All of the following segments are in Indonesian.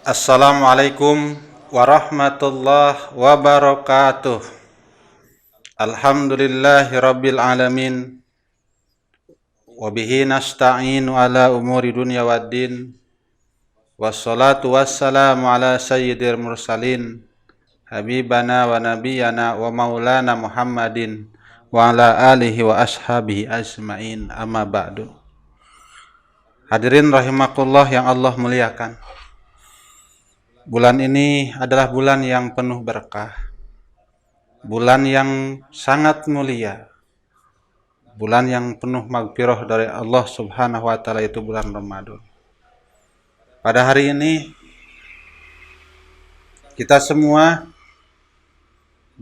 Assalamualaikum warahmatullahi wabarakatuh. Alhamdulillahi rabbil alamin. Wabihi nasta'inu ala umuri dunya waddin. Wassalatu wassalamu ala sayyidil mursalin. Habibana wa nabiyana wa maulana Muhammadin wa ala alihi wa ashabihi ajma'in, amma ba'du. Hadirin rahimakumullah yang Allah muliakan. Bulan ini adalah bulan yang penuh berkah, bulan yang sangat mulia, bulan yang penuh magfirah dari Allah Subhanahu wa Ta'ala, itu bulan Ramadan. Pada hari ini kita semua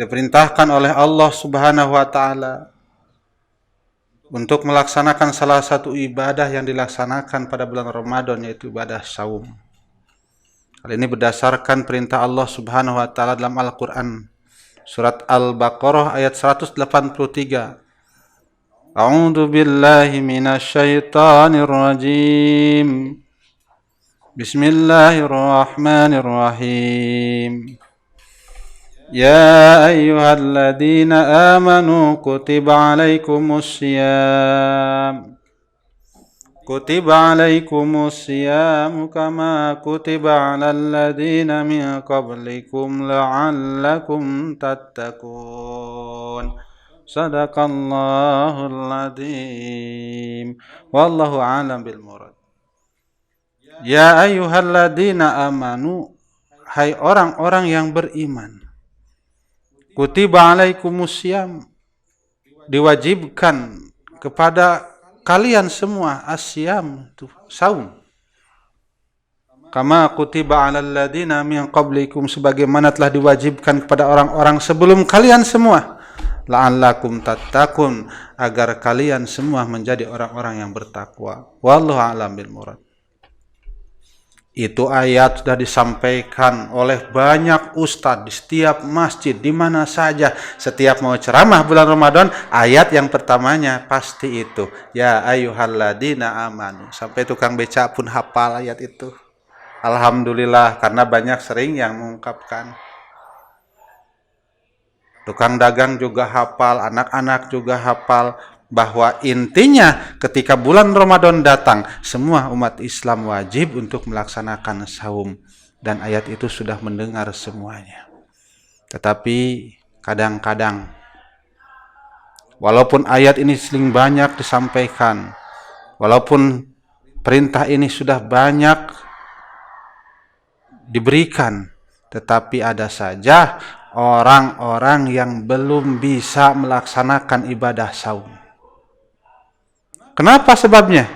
diperintahkan oleh Allah Subhanahu wa Ta'ala untuk melaksanakan salah satu ibadah yang dilaksanakan pada bulan Ramadan, yaitu ibadah saum. Hal ini berdasarkan perintah Allah Subhanahu wa Ta'ala dalam Al-Quran, surat Al-Baqarah ayat 183. A'udzu billahi minasyaitonir rajim. Bismillahirrahmanirrahim. Ya ayyuhalladzina amanu kutiba alaikumus syiyam. Kutiba alaikumus siyam kama kutiba alal ladzina min qablikum la'allakum tattaqun. Sadaqallahul adzim. Wallahu a'lam bil murad. Ya ayyuhalladzina amanu, hai orang-orang yang beriman. Kutiba alaikumus siyam, diwajibkan kepada kalian semua asyam, itu saum. Kama kutiba 'alal ladzina min qablikum, sebagaimana telah diwajibkan kepada orang-orang sebelum kalian semua. La'allakum tattaqun, agar kalian semua menjadi orang-orang yang bertakwa. Wallahu a'lam bil murad. Itu ayat sudah disampaikan oleh banyak ustadz di setiap masjid, di mana saja. Setiap mau ceramah bulan Ramadan, ayat yang pertamanya pasti itu, ya ayyuhalladzina amanu. Sampai tukang beca pun hafal ayat itu. Alhamdulillah, karena banyak sering yang mengungkapkan. Tukang dagang juga hafal, anak-anak juga hafal, bahwa intinya ketika bulan Ramadan datang, semua umat Islam wajib untuk melaksanakan saum, dan ayat itu sudah mendengar semuanya. Tetapi kadang-kadang walaupun ayat ini sering banyak disampaikan, walaupun perintah ini sudah banyak diberikan, tetapi ada saja orang-orang yang belum bisa melaksanakan ibadah saum. Kenapa sebabnya?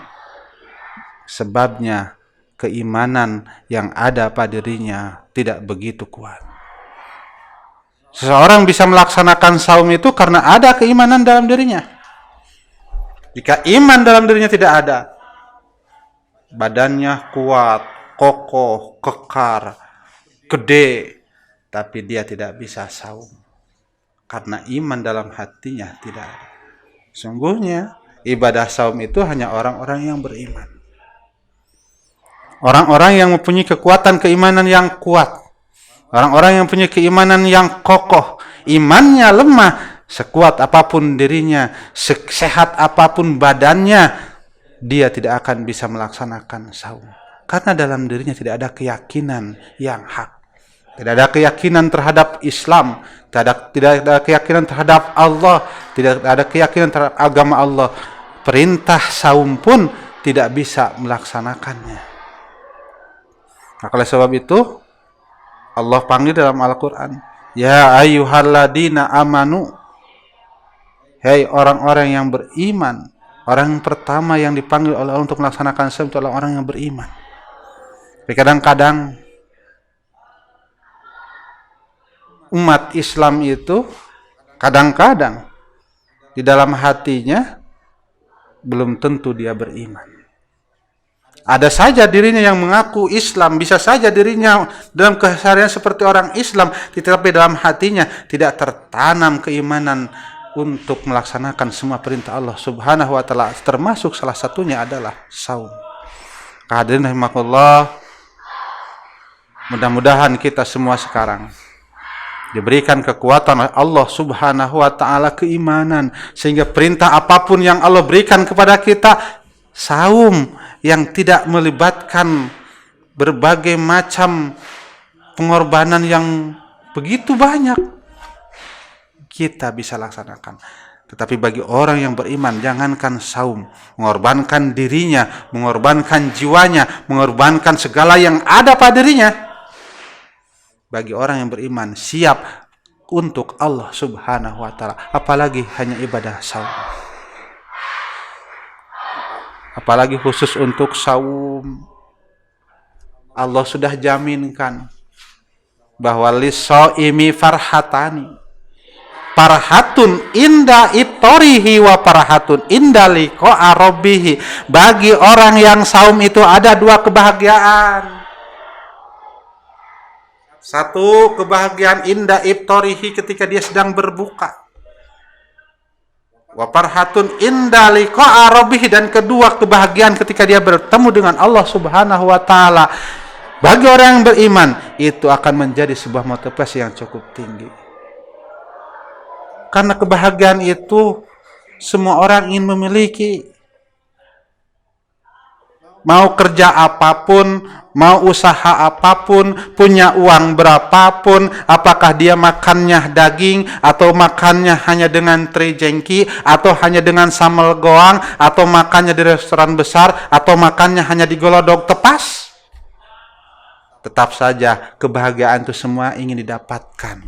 Sebabnya keimanan yang ada pada dirinya tidak begitu kuat. Seseorang bisa melaksanakan saum itu karena ada keimanan dalam dirinya. Jika iman dalam dirinya tidak ada, badannya kuat, kokoh, kekar, gede, tapi dia tidak bisa saum karena iman dalam hatinya tidak ada. Sungguhnya ibadah saum itu hanya orang-orang yang beriman. Orang-orang yang mempunyai kekuatan keimanan yang kuat. Orang-orang yang mempunyai keimanan yang kokoh. Imannya lemah, sekuat apapun dirinya, sehat apapun badannya, dia tidak akan bisa melaksanakan saum. Karena dalam dirinya tidak ada keyakinan yang hak. Tidak ada keyakinan terhadap Islam, tidak ada keyakinan terhadap Allah, tidak ada keyakinan terhadap agama Allah. Perintah saum pun tidak bisa melaksanakannya. Nah, oleh sebab itu Allah panggil dalam Al-Quran, ya ayyuhalladzina amanu, hei orang-orang yang beriman. Orang pertama yang dipanggil oleh Allah untuk melaksanakan saum itu adalah orang yang beriman. Tapi kadang-kadang umat Islam itu kadang-kadang di dalam hatinya belum tentu dia beriman. Ada saja dirinya yang mengaku Islam, bisa saja dirinya dalam keseharian seperti orang Islam, tetapi dalam hatinya tidak tertanam keimanan untuk melaksanakan semua perintah Allah Subhanahu wa Ta'ala, termasuk salah satunya adalah saum. Hadirin rahimakumullah, Mudah-mudahan kita semua sekarang diberikan kekuatan oleh Allah Subhanahu wa taala, keimanan, sehingga perintah apapun yang Allah berikan kepada kita, saum yang tidak melibatkan berbagai macam pengorbanan yang begitu banyak, kita bisa laksanakan. Tetapi bagi orang yang beriman, jangankan saum, mengorbankan dirinya, mengorbankan jiwanya, mengorbankan segala yang ada pada dirinya. Bagi orang yang beriman, siap untuk Allah Subhanahu wa taala, apalagi hanya ibadah saum. Apalagi khusus untuk saum, Allah sudah jaminkan bahwa lis-shaimi farhatani, farhatun inda itorihi wa farhatun inda liqa'a rabbih. Bagi orang yang saum itu ada dua kebahagiaan. Satu, kebahagiaan inda itorihi, ketika dia sedang berbuka. Wa farhatun inda liqa'a rabbih, dan kedua, kebahagiaan ketika dia bertemu dengan Allah Subhanahu wa taala. Bagi orang yang beriman, itu akan menjadi sebuah motivasi yang cukup tinggi. Karena kebahagiaan itu semua orang ingin memiliki. Mau kerja apapun, mau usaha apapun, punya uang berapapun, apakah dia makannya daging, atau makannya hanya dengan teri jengki, atau hanya dengan sambal goang, atau makannya di restoran besar, atau makannya hanya di golodog tepas, tetap saja kebahagiaan itu semua ingin didapatkan.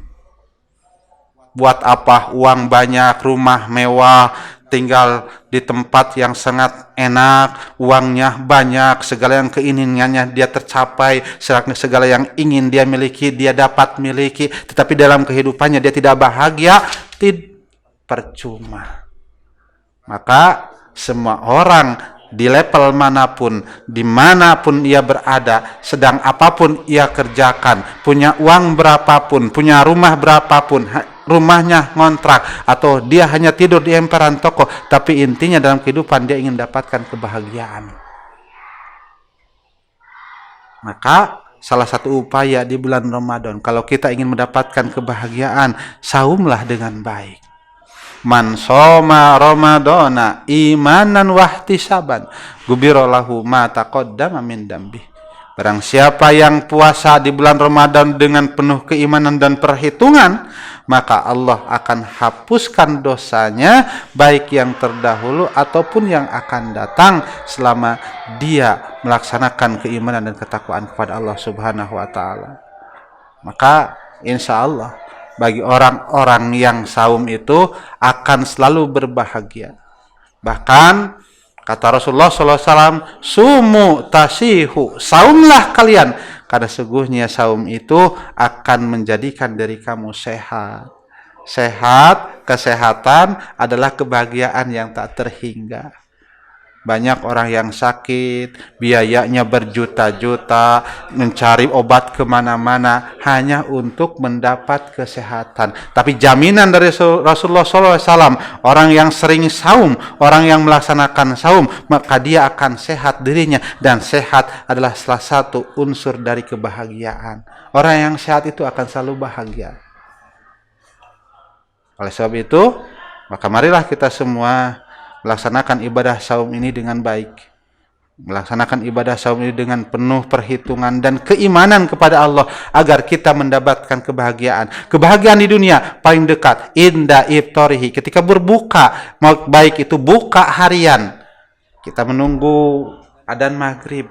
Buat apa uang banyak, rumah mewah, tinggal di tempat yang sangat enak, uangnya banyak, segala yang keinginannya dia tercapai, segala yang ingin dia miliki, dia dapat miliki, tetapi dalam kehidupannya dia tidak bahagia, percuma. Maka semua orang di level manapun, dimanapun ia berada, sedang apapun ia kerjakan, punya uang berapapun, punya rumah berapapun, rumahnya ngontrak, atau dia hanya tidur di emperan toko, tapi intinya dalam kehidupan dia ingin dapatkan kebahagiaan. Maka salah satu upaya di bulan Ramadan, kalau kita ingin mendapatkan kebahagiaan, saumlah dengan baik. Man shoma Ramadana imanan wahtisaban gubira lahu ma taqaddama min dambi. Barang siapa yang puasa di bulan Ramadan dengan penuh keimanan dan perhitungan, maka Allah akan hapuskan dosanya, baik yang terdahulu ataupun yang akan datang, selama dia melaksanakan keimanan dan ketakwaan kepada Allah Subhanahu wa taala. Maka insya Allah bagi orang-orang yang saum itu akan selalu berbahagia. Bahkan kata Rasulullah SAW, sumu tasihu, saumlah kalian, karena sesungguhnya saum itu akan menjadikan diri kamu sehat. Sehat, kesehatan adalah kebahagiaan yang tak terhingga. Banyak orang yang sakit, biayanya berjuta-juta, mencari obat kemana-mana hanya untuk mendapat kesehatan. Tapi jaminan dari Rasulullah SAW, orang yang sering saum, orang yang melaksanakan saum, maka dia akan sehat dirinya, dan sehat adalah salah satu unsur dari kebahagiaan. Orang yang sehat itu akan selalu bahagia. Oleh sebab itu, maka marilah kita semua melaksanakan ibadah saum ini dengan baik, melaksanakan ibadah saum ini dengan penuh perhitungan dan keimanan kepada Allah, agar kita mendapatkan kebahagiaan. Kebahagiaan di dunia paling dekat inda iftorihi, ketika berbuka, baik itu buka harian, kita menunggu adzan maghrib,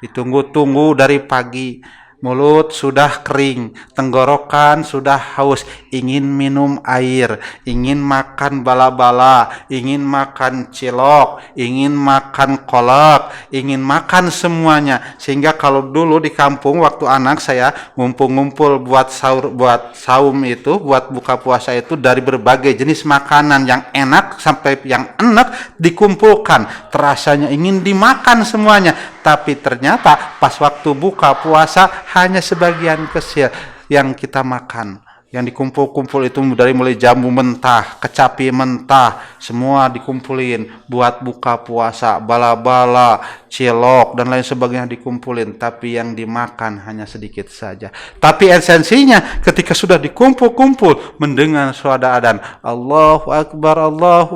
ditunggu-tunggu dari pagi, mulut sudah kering, tenggorokan sudah haus, ingin minum air, ingin makan bala-bala, ingin makan cilok, ingin makan kolak, ingin makan semuanya. Sehingga kalau dulu di kampung waktu anak saya ngumpul-ngumpul buat sahur, buat saum itu, buat buka puasa itu, dari berbagai jenis makanan yang enak sampai yang enak dikumpulkan, terasanya ingin dimakan semuanya. Tapi ternyata pas waktu buka puasa hanya sebagian kecil yang kita makan. Yang dikumpul-kumpul itu dari mulai jambu mentah, kecapi mentah, semua dikumpulin buat buka puasa, bala-bala, cilok dan lain sebagainya dikumpulin, tapi yang dimakan hanya sedikit saja. Tapi esensinya ketika sudah dikumpul-kumpul mendengar suara adzan Allahu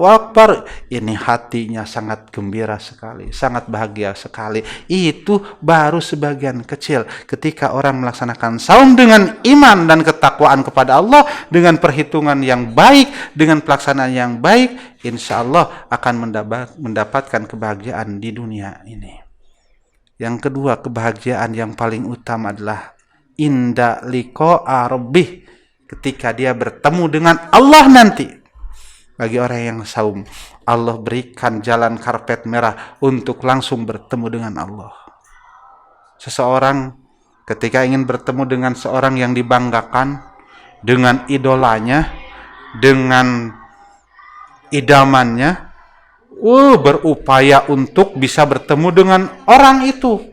Akbar, ini hatinya sangat gembira sekali, sangat bahagia sekali. Itu baru sebagian kecil. Ketika orang melaksanakan saum dengan iman dan ketakwaan kepada Allah, dengan perhitungan yang baik, dengan pelaksanaan yang baik, insya Allah akan mendapatkan kebahagiaan di dunia ini. Yang kedua, kebahagiaan yang paling utama adalah inda liqa'a rabbih, ketika dia bertemu dengan Allah nanti. Bagi orang yang saum, Allah berikan jalan karpet merah untuk langsung bertemu dengan Allah. Seseorang ketika ingin bertemu dengan seorang yang dibanggakan, dengan idolanya, dengan idamannya, berupaya untuk bisa bertemu dengan orang itu.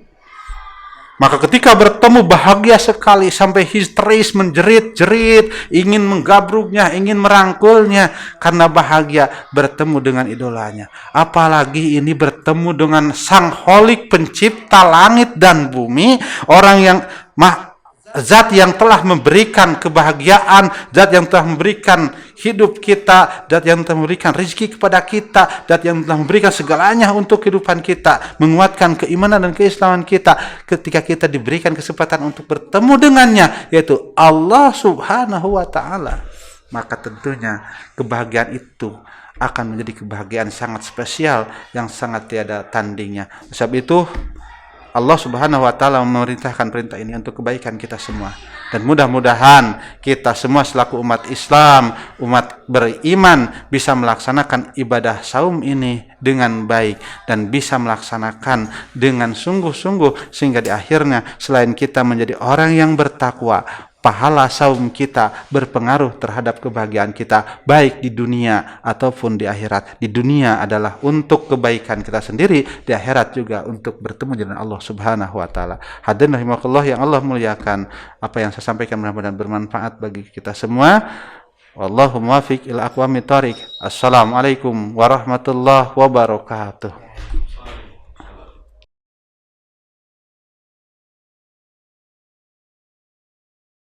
Maka ketika bertemu bahagia sekali sampai histeris, menjerit-jerit, ingin menggabruknya, ingin merangkulnya karena bahagia bertemu dengan idolanya. Apalagi ini bertemu dengan Sang Holik pencipta langit dan bumi, orang yang zat yang telah memberikan kebahagiaan, zat yang telah memberikan hidup kita, zat yang telah memberikan rezeki kepada kita, zat yang telah memberikan segalanya untuk kehidupan kita, menguatkan keimanan dan keislaman kita. Ketika kita diberikan kesempatan untuk bertemu dengannya, yaitu Allah Subhanahu wa Ta'ala, maka tentunya kebahagiaan itu akan menjadi kebahagiaan sangat spesial yang sangat tiada tandingnya. Sebab itu Allah Subhanahu wa Ta'ala memerintahkan perintah ini untuk kebaikan kita semua. Dan mudah-mudahan kita semua selaku umat Islam, umat beriman, bisa melaksanakan ibadah saum ini dengan baik dan bisa melaksanakan dengan sungguh-sungguh, sehingga di akhirnya selain kita menjadi orang yang bertakwa, pahala saum kita berpengaruh terhadap kebahagiaan kita, baik di dunia ataupun di akhirat. Di dunia adalah untuk kebaikan kita sendiri, di akhirat juga untuk bertemu dengan Allah Subhanahu wa Ta'ala. Hadirin rahimakumullah yang Allah muliakan, apa yang saya sampaikan mudah-mudahan bermanfaat bagi kita semua. Wallahu muwaffiq ila aqwamit thoriq. Assalamualaikum warahmatullahi wabarakatuh.